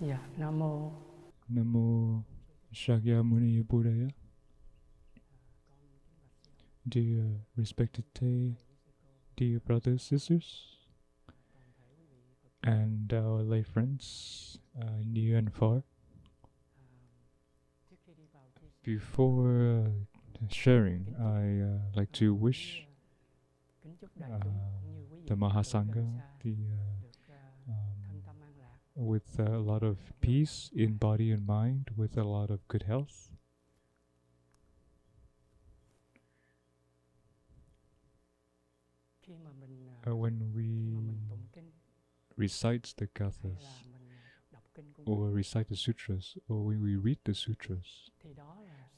Dạ, Nam mô. Namo Shakyamuni Buddhaya. Dear respected Tay, dear brothers, sisters, and our lay friends, near and far. Before sharing, I like to wish the Mahasangha with a lot of peace in body and mind, with a lot of good health. When we recite the gathas, or recite the sutras, or when we read the sutras,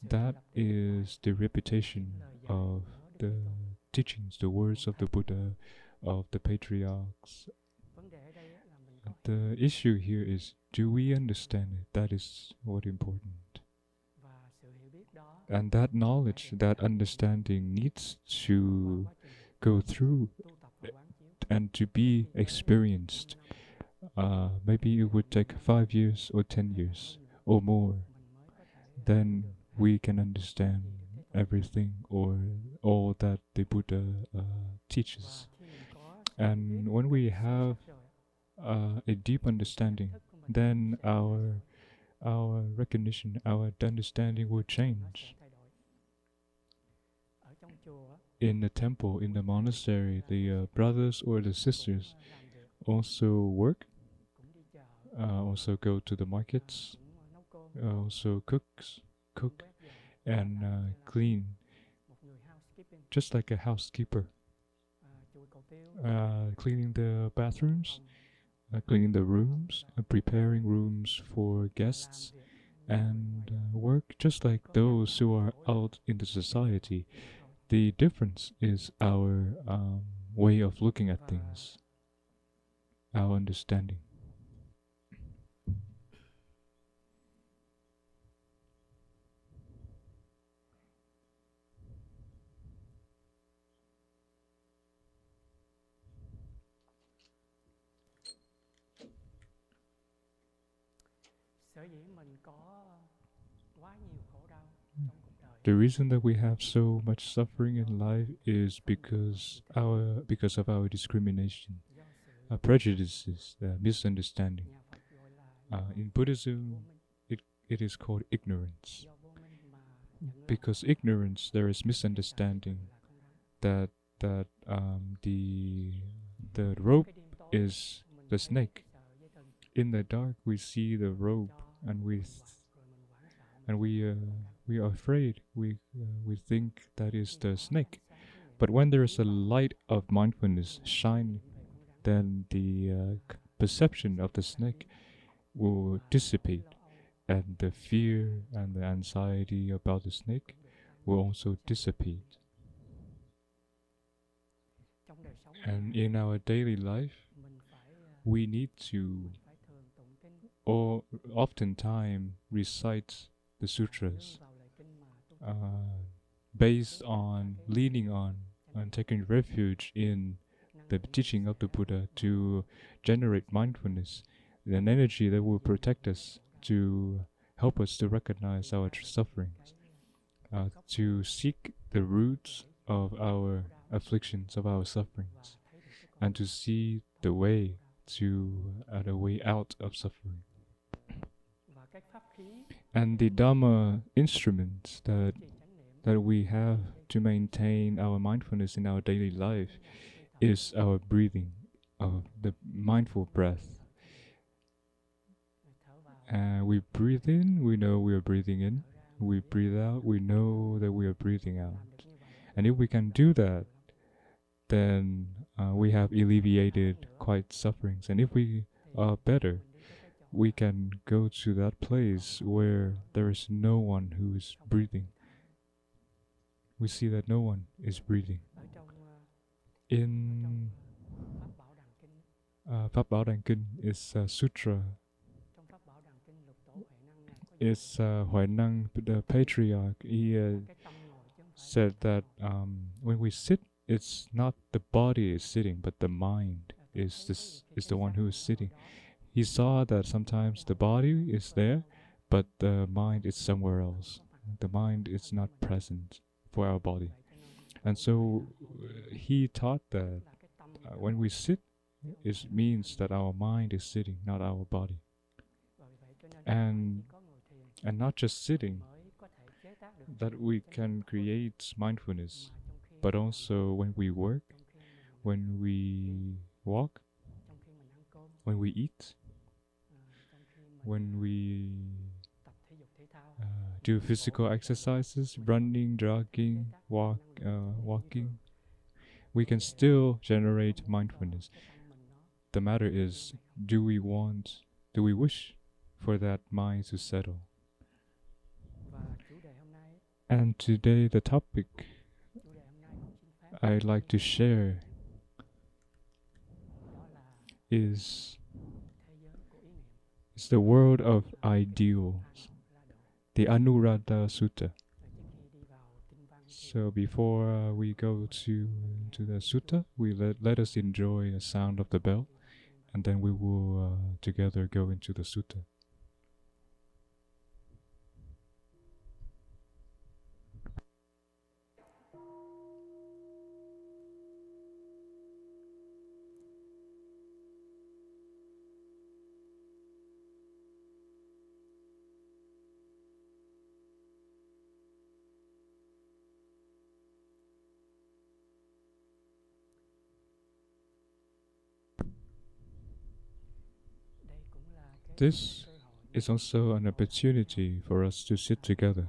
that is the reputation of the teachings, the words of the Buddha, of the patriarchs. The issue here is, do we understand it? That is what important. And that knowledge, that understanding needs to go through and to be experienced. Maybe it would take 5 years or 10 years or more. Then we can understand everything or all that the Buddha teaches. And when we have a deep understanding, then our recognition, our understanding will change. In the temple, in the monastery, the brothers or the sisters also work, also go to the markets, also cook and clean, just like a housekeeper, cleaning the bathrooms, cleaning the rooms, preparing rooms for guests, and work just like those who are out in the society. The difference is our way of looking at things, our understanding. The reason that we have so much suffering in life is because of our discrimination, our prejudices, misunderstanding. In Buddhism, it is called ignorance. Because ignorance, there is misunderstanding that the rope is the snake. In the dark, we see the rope, and we are afraid. We think that is the snake. But when there is a light of mindfulness shining, then the perception of the snake will dissipate, and the fear and the anxiety about the snake will also dissipate. And in our daily life, we need to oftentimes recite the sutras based on leaning on and taking refuge in the teaching of the Buddha to generate mindfulness, an energy that will protect us, to help us to recognize our sufferings, to seek the roots of our afflictions, of our sufferings, and to see the way out of suffering. And the Dhamma instruments that we have to maintain our mindfulness in our daily life is our breathing, of the mindful breath. We breathe in, we know we are breathing in. We breathe out, we know that we are breathing out. And if we can do that, then we have alleviated quite sufferings. And if we are better, we can go to that place where there is no one who is breathing. We see that no one is breathing. In Pháp Bảo Đàn Kinh is a sutra. It's Huệ Năng, the patriarch. He said that when we sit, it's not the body is sitting, but the mind is the one who is sitting. he saw that sometimes the body is there, but the mind is somewhere else. The mind is not present for our body. And so he taught that when we sit, it means that our mind is sitting, not our body. And and not just sitting, that we can create mindfulness, but also when we work, when we walk, when we eat, when we do physical exercises, running, jogging, walking, we can still generate mindfulness. The matter is, do we wish for that mind to settle? And today, the topic I'd like to share is the world of ideals, the Anuradha Sutta. So before we go to the sutta, let us enjoy the sound of the bell, and then we will together go into the sutta. This is also an opportunity for us to sit together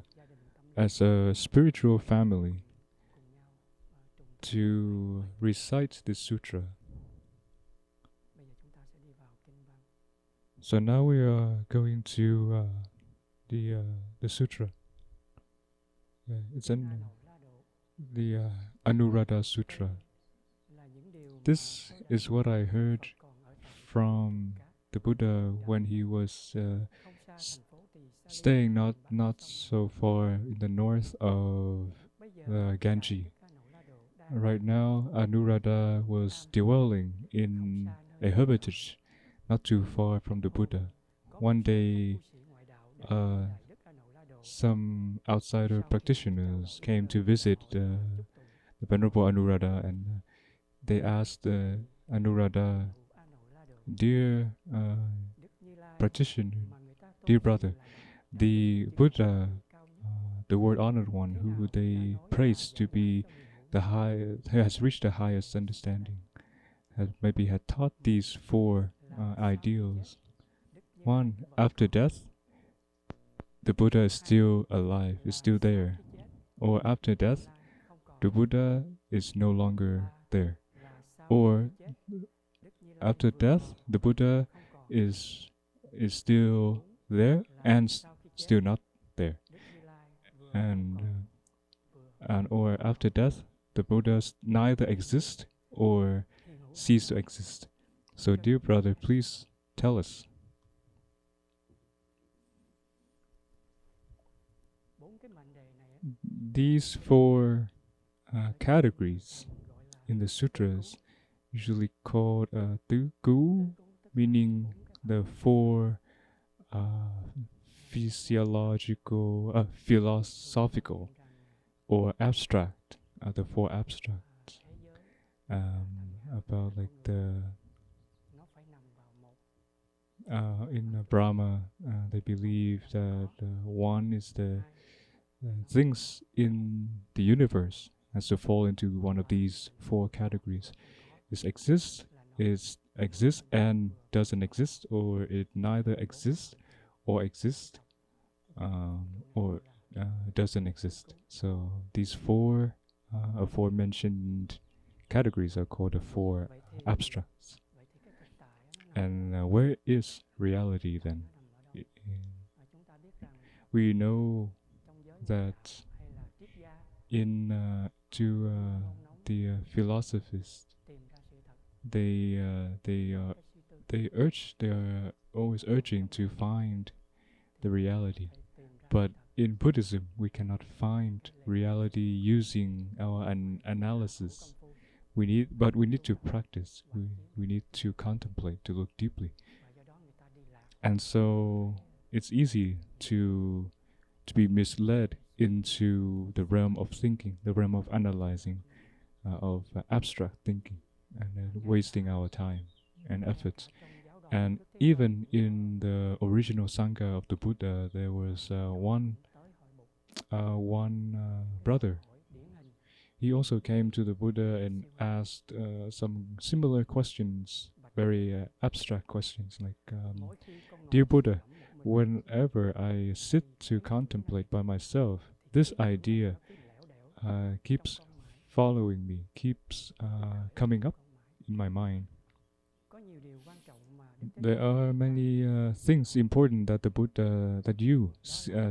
as a spiritual family to recite this sutra. So now we are going to the sutra. It's in the Anuradha Sutra. This is what I heard from the Buddha when he was staying not so far in the north of the Ganges. Right now, Anuradha was dwelling in a hermitage not too far from the Buddha. One day, some outsider practitioners came to visit the Venerable Anuradha, and they asked Anuradha, "Dear practitioner, dear brother, the Buddha, the word honored one, who they praise to be the highest, has reached the highest understanding, had taught these four ideals. One, after death, the Buddha is still alive, is still there. Or after death, the Buddha is no longer there. Or after death, the Buddha is still there and still not there. And or after death, the Buddha neither exist or cease to exist. So, dear brother, please tell us." These four categories in the sutras, usually called tứ cú, meaning the four philosophical or abstract, the four abstracts, about like the in Brahma, they believe that one is the things in the universe has to fall into one of these four categories. It exists and doesn't exist, or it neither exists or exists, or doesn't exist. So these four aforementioned categories are called the four abstracts. And where is reality then? We know that in the philosophers, they are always urging to find the reality. But in Buddhism, we cannot find reality using our analysis. We need to practice. We need to contemplate, to look deeply. And so it's easy to be misled into the realm of thinking, the realm of analyzing, of abstract thinking, and then wasting our time and efforts. And even in the original Sangha of the Buddha, there was one brother. He also came to the Buddha and asked some similar questions, very abstract questions, like, Dear Buddha, whenever I sit to contemplate by myself, this idea keeps following me, keeps coming up in my mind. There are many things important that the Buddha that you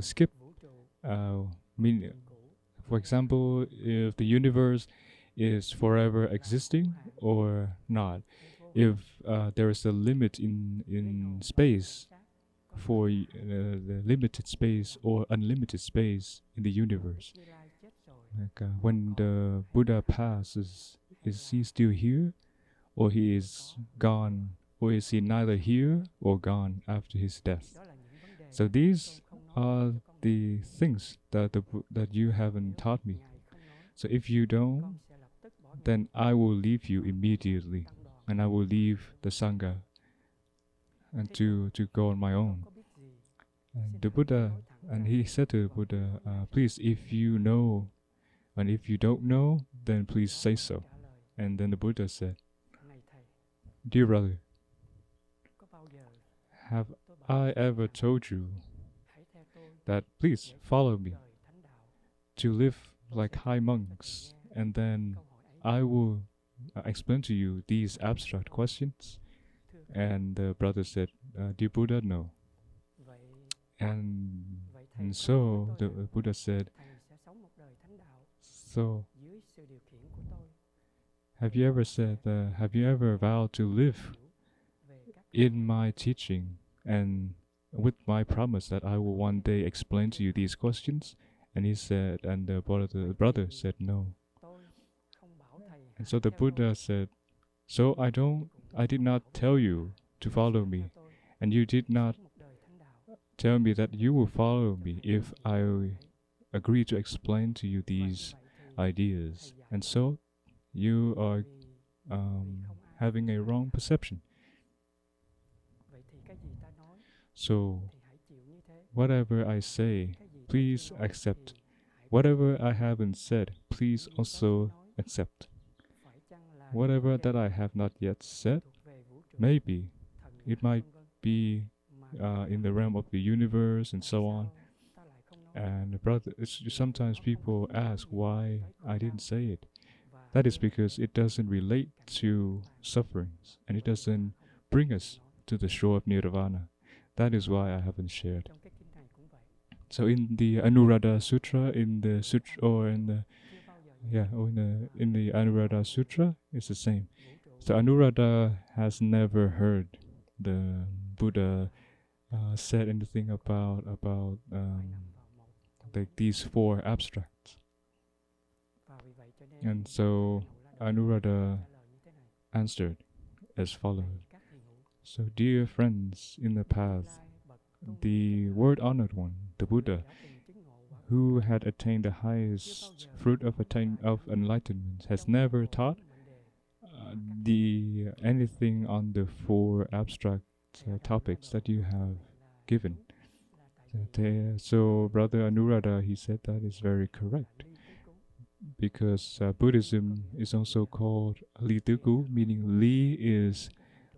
skip. Mean, for example, if the universe is forever existing or not, if there is a limit in space for the limited space or unlimited space in the universe. Like when the Buddha passes, is he still here, or he is gone, or is he neither here or gone after his death? So these are the things that you haven't taught me. So if you don't, then I will leave you immediately, and I will leave the Sangha and to go on my own. And the Buddha, and he said to the Buddha, please, if you know, and if you don't know, then please say so. And then the Buddha said, Dear brother, have I ever told you that please follow me to live like high monks, and then I will explain to you these abstract questions? And the brother said, Dear Buddha, no. And so the Buddha said, so have you ever vowed to live in my teaching and with my promise that I will one day explain to you these questions? And he said, and the brother said no. And so the Buddha said, so I did not tell you to follow me, and you did not tell me that you will follow me if I agree to explain to you these ideas. And so you are having a wrong perception. So whatever I say, please accept. Whatever I haven't said, please also accept. Whatever that I have not yet said, maybe it might be in the realm of the universe and so on. And brother, sometimes people ask why I didn't say it. That is because it doesn't relate to sufferings, and it doesn't bring us to the shore of nirvana. That is why I haven't shared. So in the Anuradha Sutra, in the Anuradha Sutra, it's the same. So Anuradha has never heard the Buddha said anything about like these four abstracts. And so Anuradha answered as follows. So, dear friends in the path, the word-honored one, the Buddha, who had attained the highest fruit of enlightenment, has never taught anything on the four abstract topics that you have given. So Brother Anuradha, he said that is very correct, because Buddhism is also called Li Tugu, meaning Li is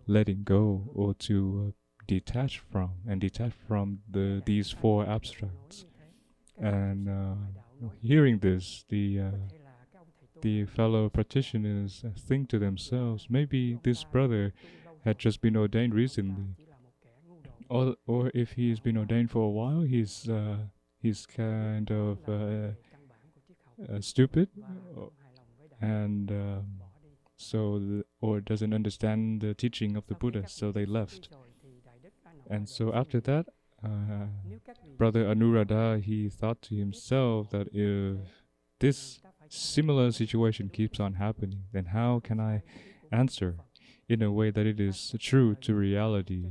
letting go, or to detach from these four abstracts. And hearing this, the fellow practitioners think to themselves, maybe this brother had just been ordained recently, or if he's been ordained for a while, he's kind of stupid, and or doesn't understand the teaching of the Buddha, so they left. And so after that, Brother Anuradha, he thought to himself that if this similar situation keeps on happening, then how can I answer in a way that it is true to reality?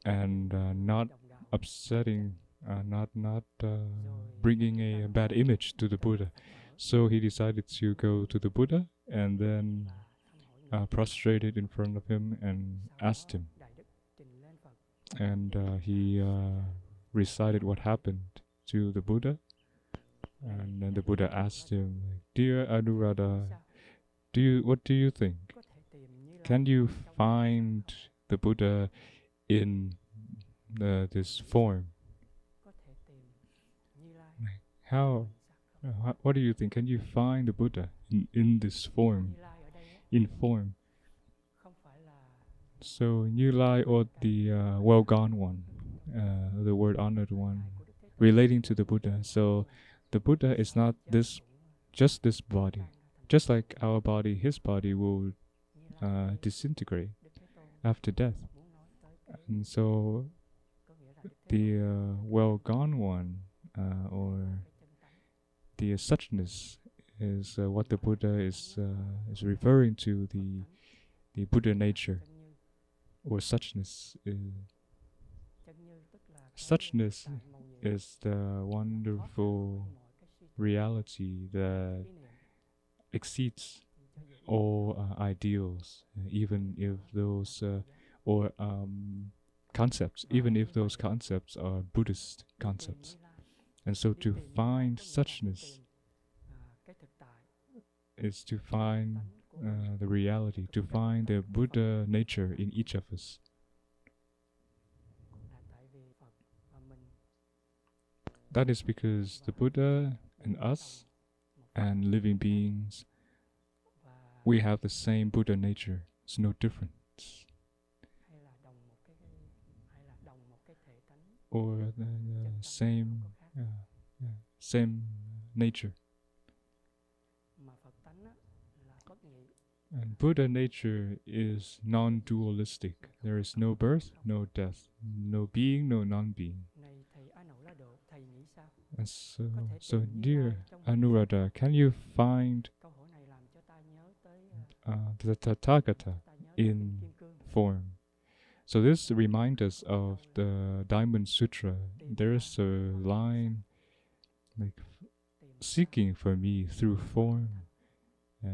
and not upsetting, not bringing a bad image to the Buddha. So he decided to go to the Buddha and then prostrated in front of him and asked him. And he recited what happened to the Buddha. And then the Buddha asked him, "Dear Anuradha, what do you think? Can you find the Buddha in this form? How? What do you think? Can you find the Buddha in this form? In form?" So Như Lai, or the well gone one, the word honored one, relating to the Buddha. So the Buddha is not just this body. Just like our body, his body will disintegrate after death. And so the well gone one, or the suchness, is what the Buddha is referring to, the Buddha nature, or suchness. Suchness is the wonderful reality that exceeds all ideals, even if those or concepts, even if those concepts are Buddhist concepts. And so to find suchness is to find the reality, to find the Buddha nature in each of us. That is because the Buddha and us and living beings, we have the same Buddha nature. It's no difference. Or the same same nature. And Buddha nature is non-dualistic. There is no birth, no death, no being, no non-being. And so dear Anuradha, can you find the Tathagata in form? So this reminds us of the Diamond Sutra. There is a line like, seeking for me through form,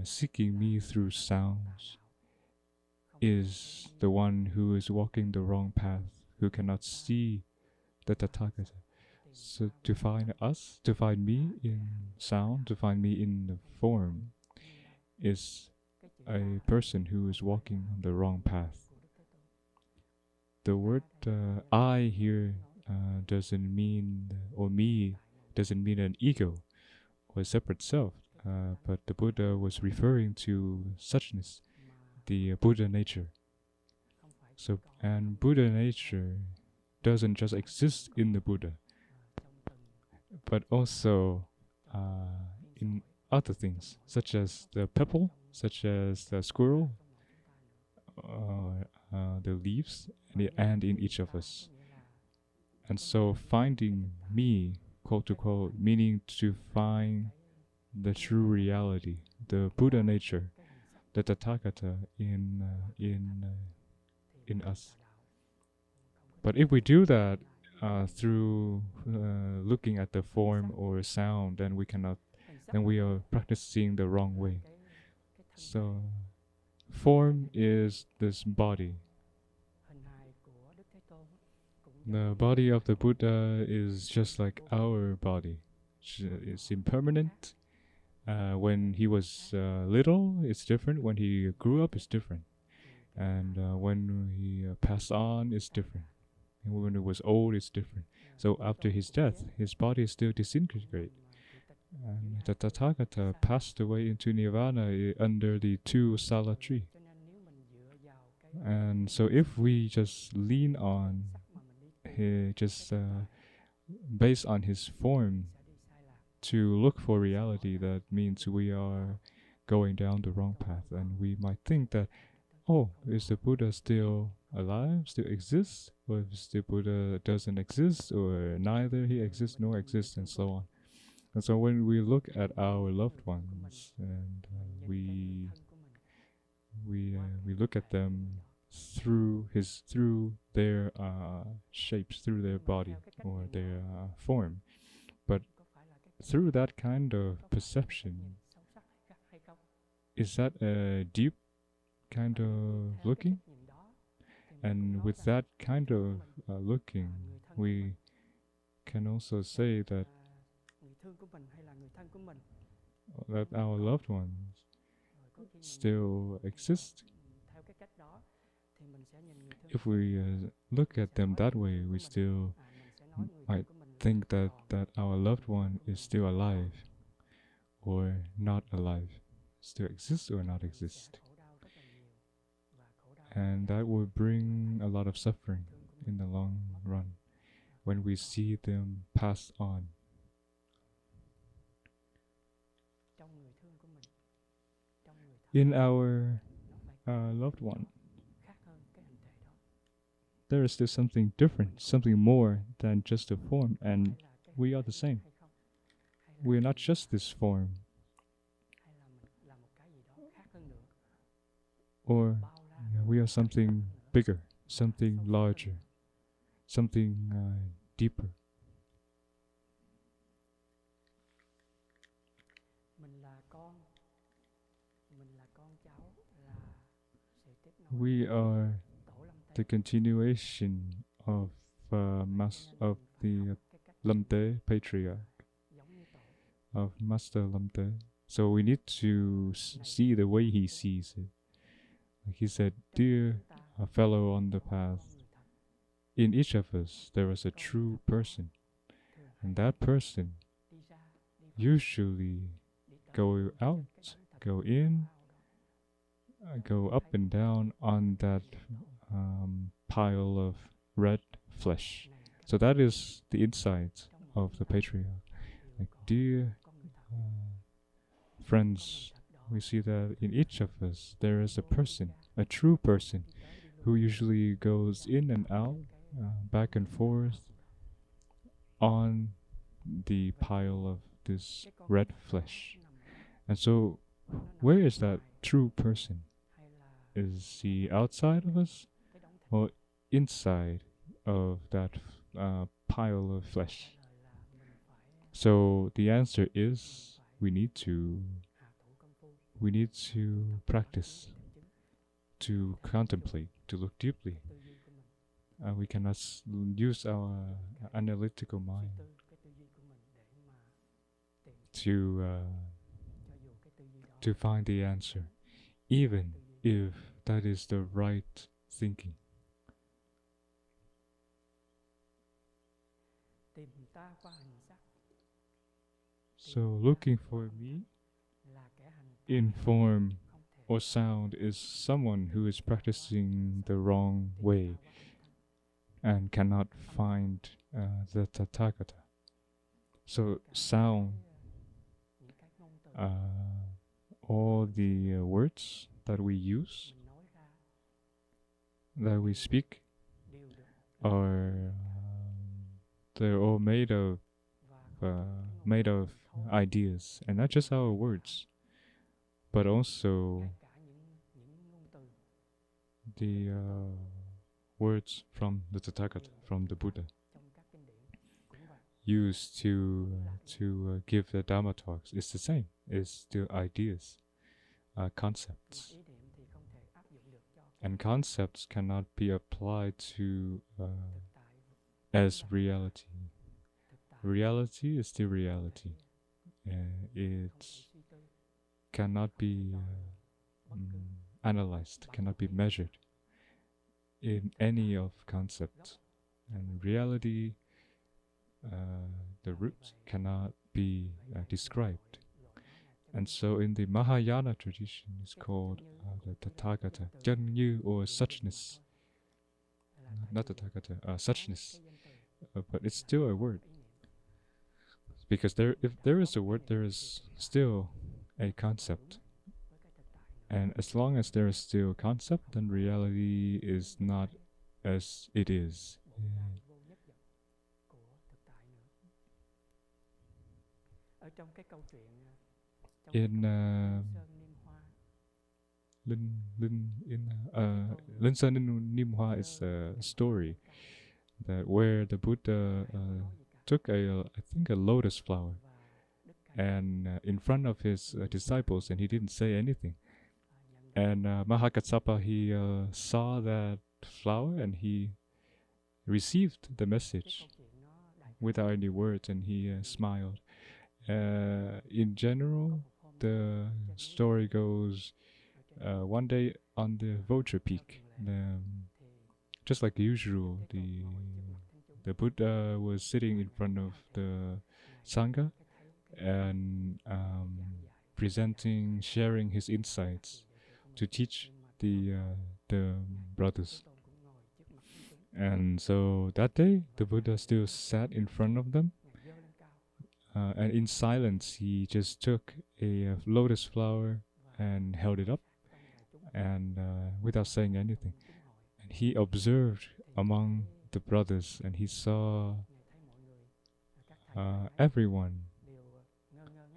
seeking me through sounds, is the one who is walking the wrong path, who cannot see the Tathagata. So to find us, to find me in sound, to find me in the form, is a person who is walking on the wrong path. The word I here doesn't mean, or me doesn't mean an ego or a separate self, but the Buddha was referring to suchness, the Buddha nature. So, and Buddha nature doesn't just exist in the Buddha, but also in other things, such as the pebble, such as the squirrel, the leaves, and in each of us. And so finding me, quote to quote, meaning to find the true reality, the Buddha nature, the Tathagata in us. But if we do that through looking at the form or sound, then we are practicing the wrong way. So form is this body. The body of the Buddha is just like our body. It's impermanent. When he was little, it's different. When he grew up, it's different. And when he passed on, it's different. And when he was old, it's different. So after his death, his body is still disintegrated. And the Tathagata passed away into Nirvana under the two Sala tree. And so if we just lean on, based on his form, to look for reality, that means we are going down the wrong path. And we might think that, oh, is the Buddha still alive, still exists? Or if the Buddha doesn't exist, or neither he exists nor exists, and so on. And so when we look at our loved ones, and we look at them through their shapes, through their body or their form. But through that kind of perception, is that a deep kind of looking? And with that kind of looking, we can also say that our loved ones still exist. If we look at them that way, we still might think that our loved one is still alive or not alive, still exist or not exist. And that will bring a lot of suffering in the long run when we see them pass on. In our loved one, there is still something different, something more than just a form, and we are the same. We are not just this form, or we are something bigger, something larger, something deeper. We are the continuation of of the Lam Te patriarch, of Master Lam Te. So we need to see the way he sees it. Like he said, dear fellow on the path, in each of us there is a true person, and that person usually go out, go in, go up and down on that pile of red flesh. So that is the insight of the patriarch. Like, dear friends, we see that in each of us there is a person, a true person, who usually goes in and out, back and forth on the pile of this red flesh. And so, where is that true person? Is he outside of us or inside of that pile of flesh? So the answer is we need to practice, to contemplate, to look deeply. We cannot use our analytical mind to find the answer, even if that is the right thinking. So looking for me in form or sound is someone who is practicing the wrong way and cannot find the Tathagata. So sound, all the words that we use, that we speak, are they're all made of ideas, and not just our words, but also the words from the Tathagata, from the Buddha, used to give the Dharma talks. It's the same. It's still ideas, concepts, and concepts cannot be applied to as reality. Reality is still reality. It cannot be analyzed, cannot be measured in any of concepts. And reality, the root, cannot be described. And so in the Mahayana tradition, it's called the Tathagata, Chân Như, or suchness. Not Tathagata, suchness. But it's still a word. Because if there is a word, there is still a concept. And as long as there is still a concept, then reality is not as it is. Linh Sơn in Nim Hoa is a story that where the Buddha took I think a lotus flower and in front of his disciples, and he didn't say anything. And Mahakassapa, he saw that flower and he received the message without any words, and he smiled. In general, the story goes one day on the Vulture Peak, just like usual, the Buddha was sitting in front of the Sangha and presenting, sharing his insights to teach the brothers. And so that day, the Buddha still sat in front of them, and in silence, he just took a lotus flower and held it up, and without saying anything, and he observed among the brothers, and he saw everyone.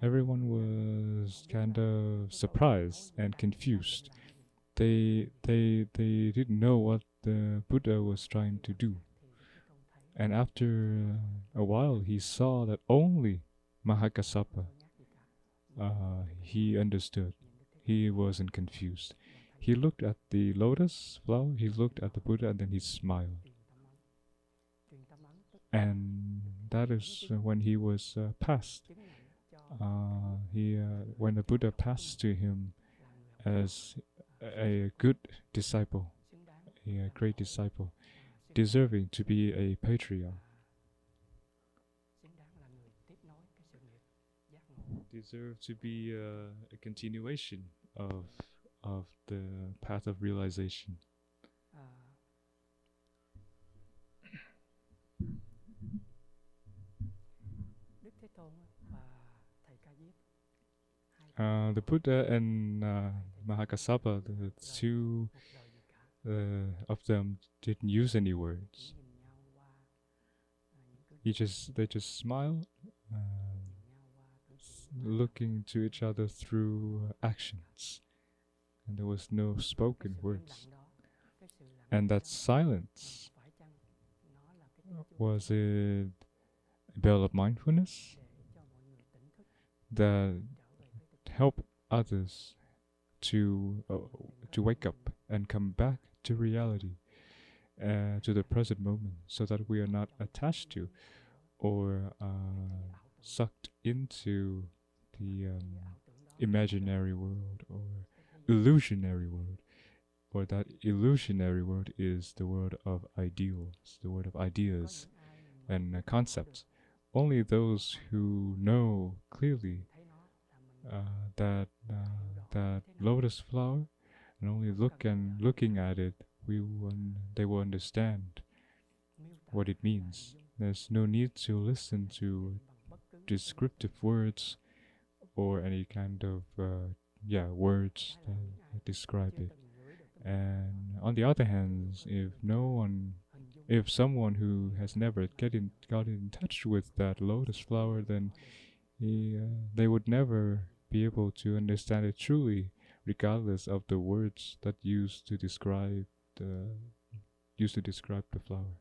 Everyone was kind of surprised and confused. They didn't know what the Buddha was trying to do. And after a while, he saw that only Mahakassapa he understood. He wasn't confused. He looked at the lotus flower, he looked at the Buddha, and then he smiled. And that is when he was passed. When the Buddha passed to him as a good disciple, a great disciple, deserving to be a patriarch, deserve to be a continuation of the path of realization. The Buddha and Mahakassapa, the two of them didn't use any words. They just smiled, looking to each other through actions, and there was no spoken words. And that silence, was it a bell of mindfulness that help others to wake up and come back to reality, to the present moment, so that we are not attached to or sucked into the imaginary world or illusionary world, or that illusionary world is the world of ideals, the world of ideas and concepts. Only those who know clearly that lotus flower, and only looking at it, they will understand what it means. There's no need to listen to descriptive words or any kind of words that describe it. And on the other hand, if someone who has never got in touch with that lotus flower, then they would never be able to understand it truly, regardless of the words that used to describe the flower.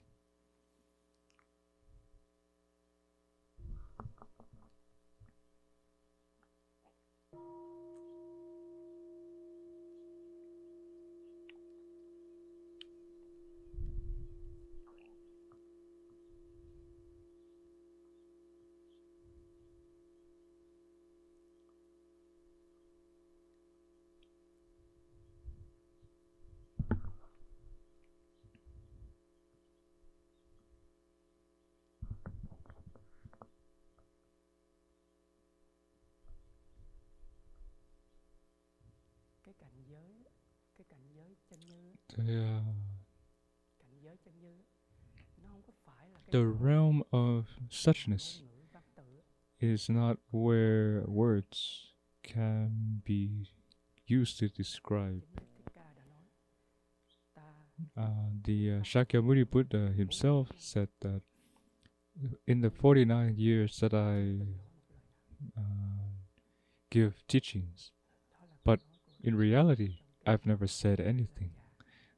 The realm of suchness is not where words can be used to describe. The Shakyamuni Buddha himself said that in the 49 years that I give teachings, but in reality, I've never said anything.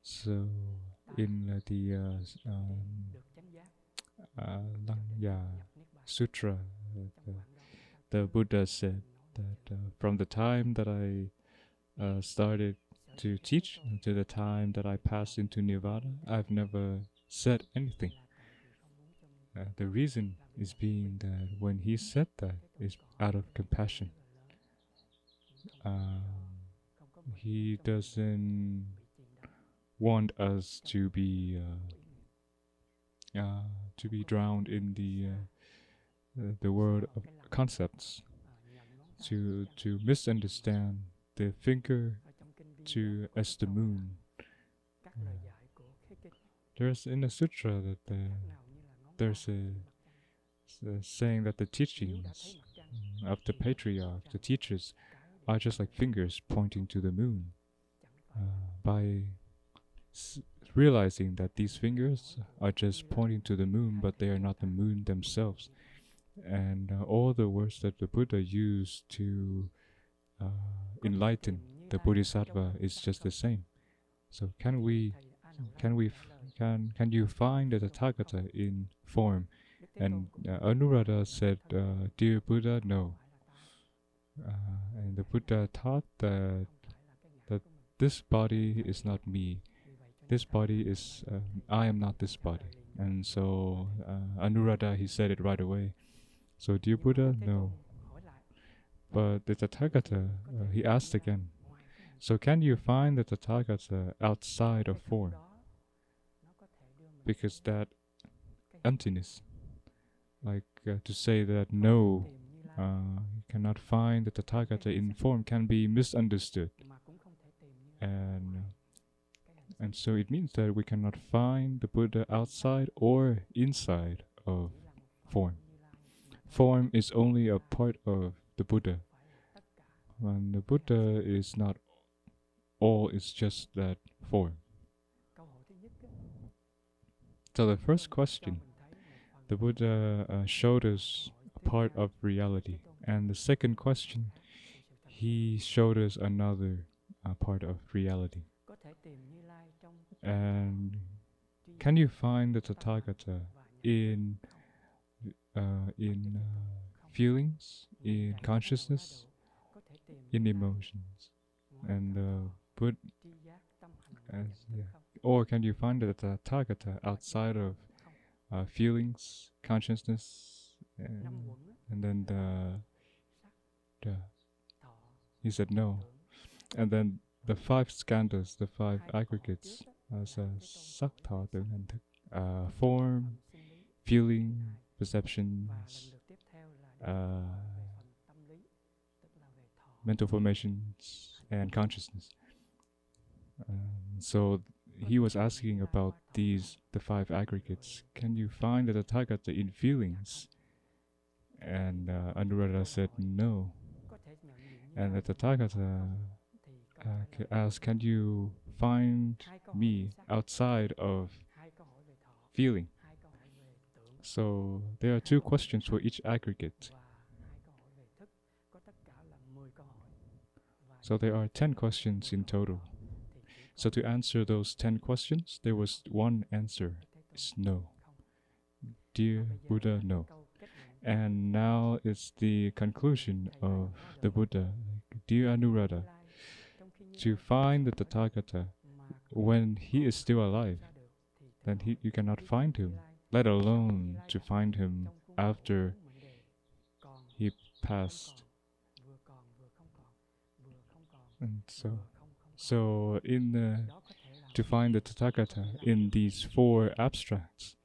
So in Lanya Sutra, the Buddha said that from the time that I started to teach to the time that I passed into Nirvana, I've never said anything. The reason is being that when he said that is out of compassion. Um, he doesn't want us to be drowned in the world of concepts, to misunderstand the finger to as the moon. There's in the sutra that there's a saying that the teachings of the patriarch, the teachers, are just like fingers pointing to the moon. By realizing that these fingers are just pointing to the moon, but they are not the moon themselves, and all the words that the Buddha used to enlighten the Bodhisattva is just the same. So can you find the Tathagata in form? And Anuruddha said, "Dear Buddha, no." And the Buddha taught that this body is not me. This body is I am not this body. And so Anuruddha, he said it right away. So, dear Buddha, no. But the Tathagata, he asked again. So can you find the Tathagata outside of form? Because that emptiness, like to say that no, you cannot find the Tathagata in form, can be misunderstood. And so it means that we cannot find the Buddha outside or inside of form. Form is only a part of the Buddha. And the Buddha is not all, it's just that form. So the first question, the Buddha showed us a part of reality. And the second question, he showed us another part of reality. And can you find the Tathagata in feelings, in consciousness, in emotions, and or can you find the Tathagata outside of feelings, consciousness, and then he said no, and then the five skandhas, the five aggregates, as sakta, form, feeling, perceptions, mental formations, and consciousness. So he was asking about the five aggregates. Can you find the Tathagata in feelings? And Anuruddha said no. And the Tathagata asked, can you find me outside of feeling? So there are two questions for each aggregate. So there are 10 questions in total. So to answer those 10 questions, there was one answer, is no. Dear Buddha, no. And now it's the conclusion of the Buddha. Dear Anuruddha, to find the Tathagata when he is still alive, then you cannot find him, let alone to find him after he passed. And so to find the Tathagata in these four abstracts,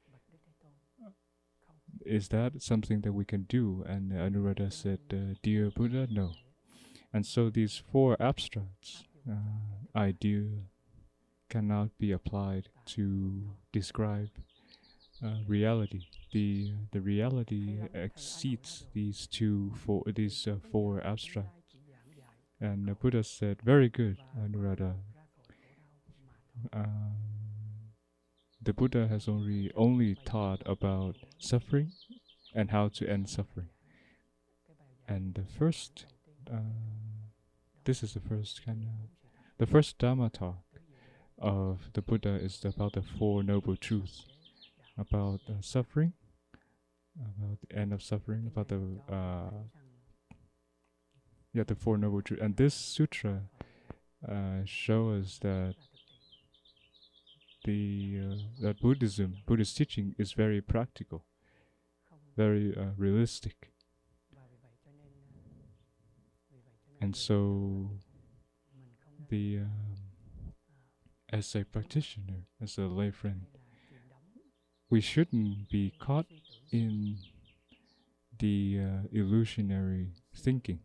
is that something that we can do? And Anuruddha said, dear Buddha, no. And so these four abstracts, idea, cannot be applied to describe reality. The reality exceeds these four abstracts. And the Buddha said, very good, Anuruddha. The Buddha has only taught about suffering and how to end suffering. And the first, this is the first kind of The first Dhamma talk of the Buddha is about the Four Noble Truths, about suffering, about the end of suffering, about the Four Noble Truths. And this sutra shows us that that Buddhist teaching is very practical, very realistic. And so, as a practitioner, as a lay friend, we shouldn't be caught in the illusionary thinking,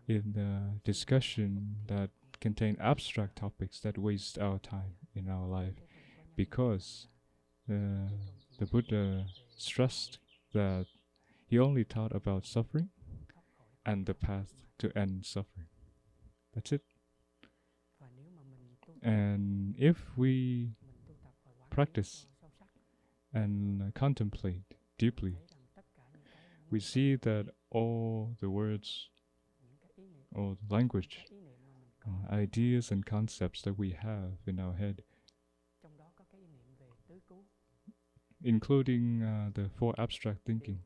in the discussion that contain abstract topics that waste our time in our life, because the Buddha stressed that he only taught about suffering and the path to end suffering. That's it. And if we practice and contemplate deeply, we see that all the words, all the language, ideas and concepts that we have in our head, including the four abstract thinking,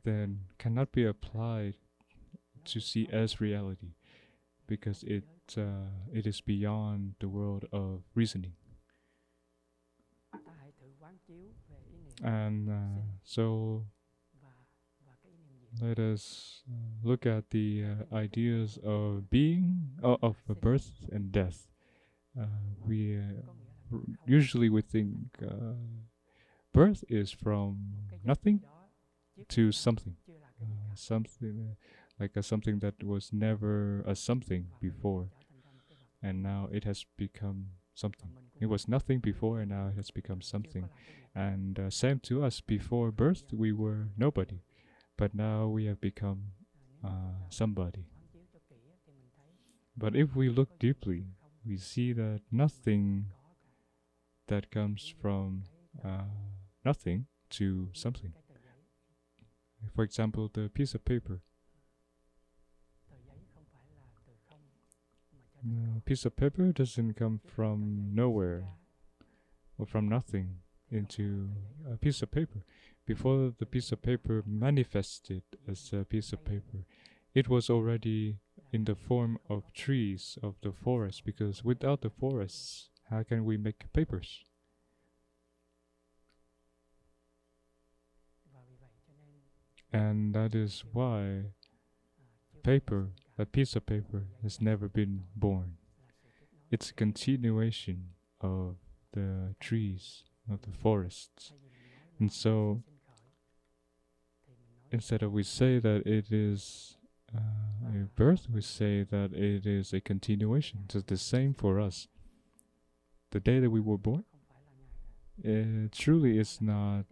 then cannot be applied to see as reality, because it is beyond the world of reasoning. And so let us look at the ideas of being, of birth and death. We usually think birth is from nothing to something, something that was never a something before, and now it has become something. It was nothing before, and now it has become something. And same to us. Before birth, we were nobody, but now we have become somebody. But if we look deeply, we see that nothing that comes from nothing to something. For example, the piece of paper. A piece of paper doesn't come from nowhere or from nothing into a piece of paper. Before the piece of paper manifested as a piece of paper, it was already in the form of trees of the forest, because without the forests, how can we make papers? And that is why a piece of paper has never been born. It's a continuation of the trees, of the forests. And so, instead of we say that it is a birth, we say that it is a continuation. It's the same for us. The day that we were born, it truly is not.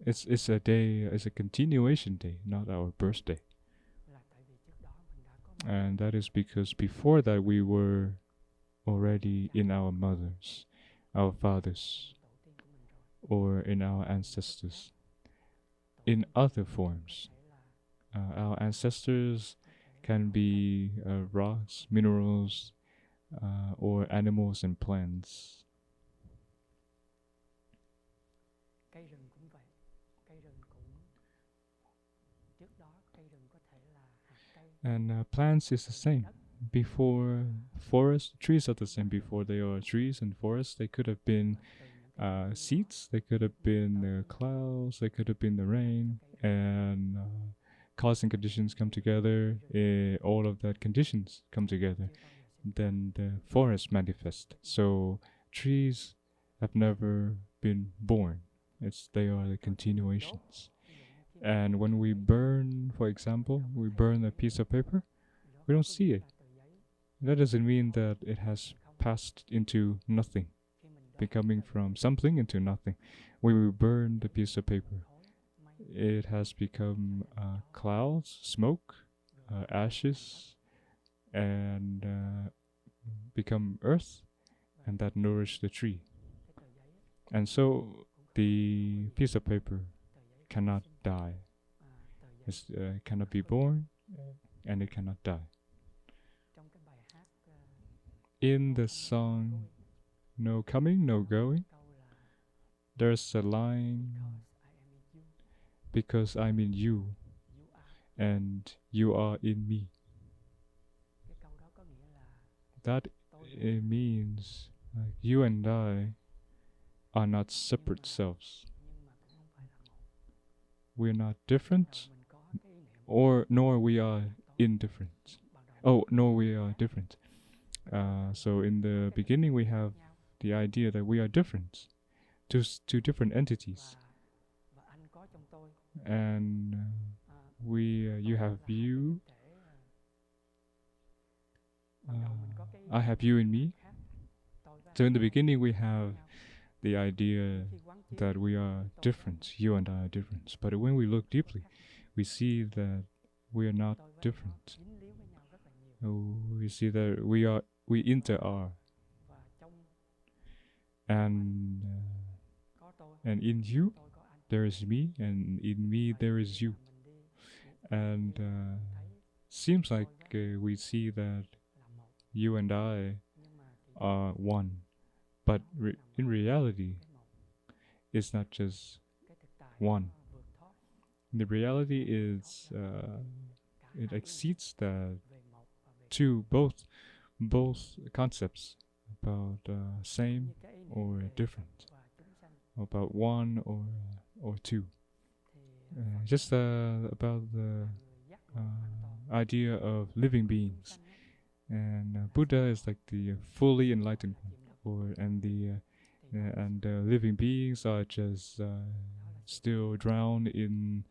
It's a day. It's a continuation day, not our birthday. And that is because before that we were already in our mothers, our fathers, or in our ancestors, in other forms. Our ancestors can be rocks, minerals, or animals and plants. And plants is the same. Before forests, trees are the same. Before they are trees and forests, they could have been seeds, they could have been the clouds, they could have been the rain, and cause and conditions come together. All of that conditions come together, then the forest manifest. So trees have never been born. They are the continuations. And when we burn, for example, we burn a piece of paper, we don't see it. That doesn't mean that it has passed into nothing, becoming from something into nothing. When we burn the piece of paper, it has become clouds, smoke, ashes, and become earth, and that nourish the tree. And so the piece of paper cannot die. It cannot be born, and it cannot die. In the song No Coming, No Going, there's a line, because I'm in you and you are in me. That means like you and I are not separate selves. We're not different, or nor we are indifferent. Oh, nor we are different. So in the beginning, we have the idea that we are different, two different entities, and you have you, I have you in me. So in the beginning, we have the idea that we are different, you and I are different. But when we look deeply, we see that we are not different. We see that we inter-are, and in you there is me, and in me there is you, and seems like we see that you and I are one, but in reality, it's not just one. The reality is it exceeds the two, both concepts about same or different, about one or two. Just about the idea of living beings, and Buddha is like the fully enlightened one, and living beings are just still drowned in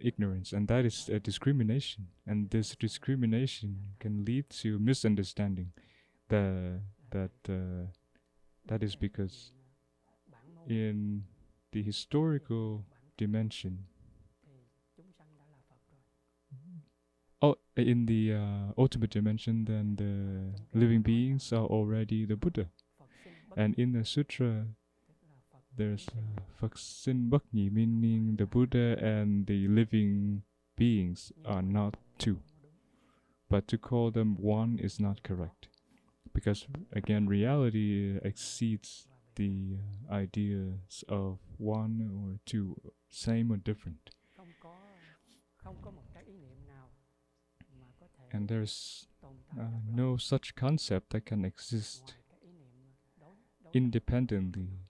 ignorance, and that is a discrimination, and this discrimination can lead to misunderstanding. The that is because in the historical dimension, in the ultimate dimension, then the living beings are already the Buddha, and in the sutra, there's Phật sinh bất nhị, meaning the Buddha and the living beings are not two. But to call them one is not correct, because again, reality exceeds the ideas of one or two, same or different. And there's no such concept that can exist independently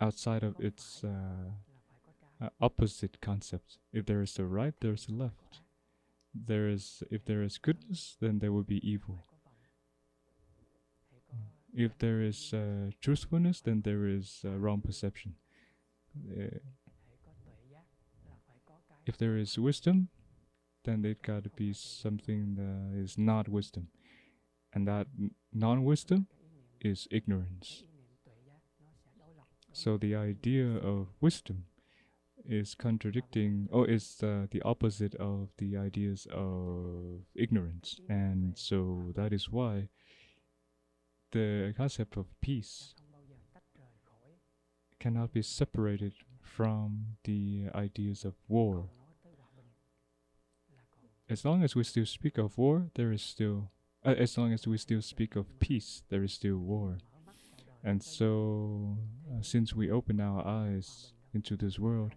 outside of its opposite concepts. If there is a right, there is a left. If there is goodness, then there will be evil. If there is truthfulness, then there is wrong perception. If there is wisdom, then there's got to be something that is not wisdom, and that non-wisdom is ignorance. So the idea of wisdom is contradicting, or is the opposite of the ideas of ignorance, and so that is why the concept of peace cannot be separated from the ideas of war. As long as we still speak of war, there is still, as long as we still speak of peace, there is still war. And so, since we open our eyes into this world,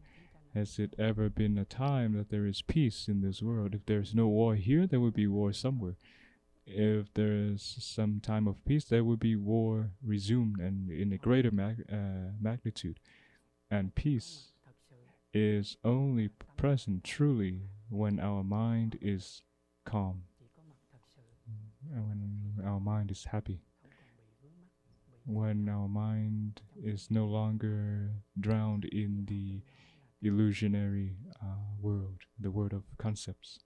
has it ever been a time that there is peace in this world? If there is no war here, there will be war somewhere. If there is some time of peace, there will be war resumed, and in a greater magnitude. And peace is only present truly when our mind is calm, and when our mind is happy, when our mind is no longer drowned in the illusionary world, the world of concepts.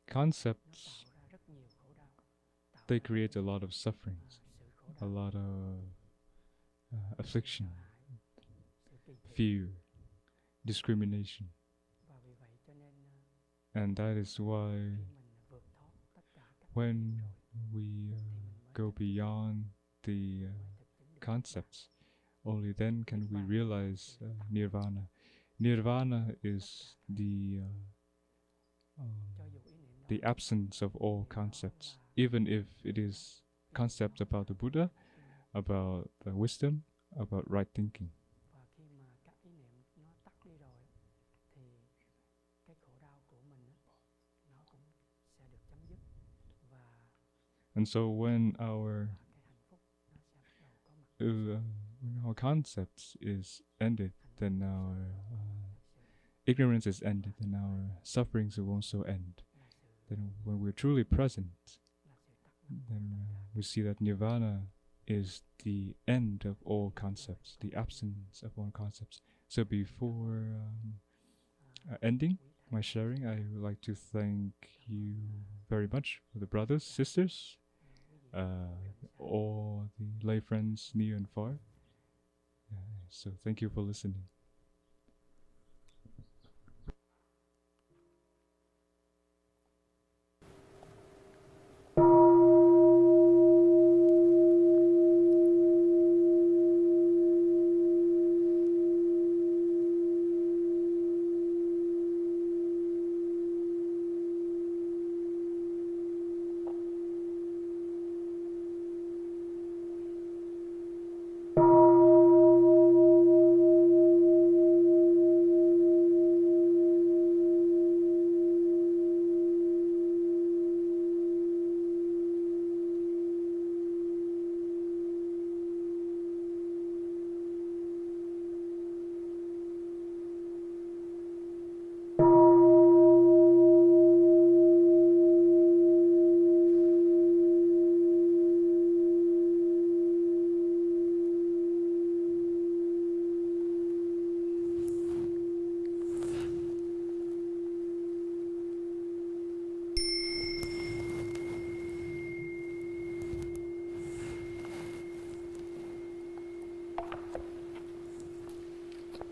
Concepts, they create a lot of sufferings, a lot of affliction, fear, discrimination. And that is why when we go beyond the concepts, only then can we realize nirvana. Nirvana is the the absence of all concepts, even if it is concepts about the Buddha, about wisdom, about right thinking. And so when our concepts is ended, then our ignorance is ended, and our sufferings will also end. Then when we're truly present, then we see that nirvana is the end of all concepts, the absence of all concepts. So before ending my sharing, I would like to thank you very much for the brothers, sisters, all the lay friends near and far. So thank you for listening.